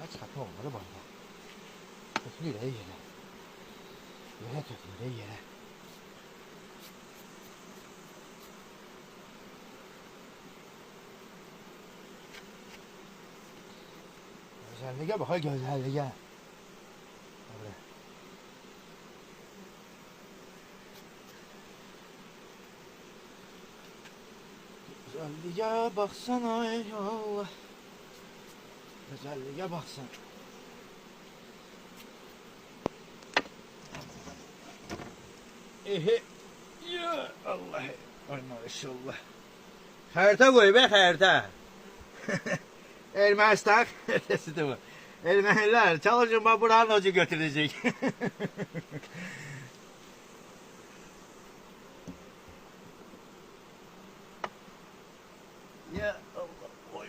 çatma olmalı bana. Tökülür yere. Yere tökülür yere. Güzelliğe bak, güzelliğe. Böyle. Güzelliğe baksana ey Allah. Güzelliğe baksana. Ehe. Ya Allah. Ay maşallah. Xəritə qoy be, xəritə. Ermənistan xəritəsi də bu. Ermənilər çalışın, buranın ucu götürəcək.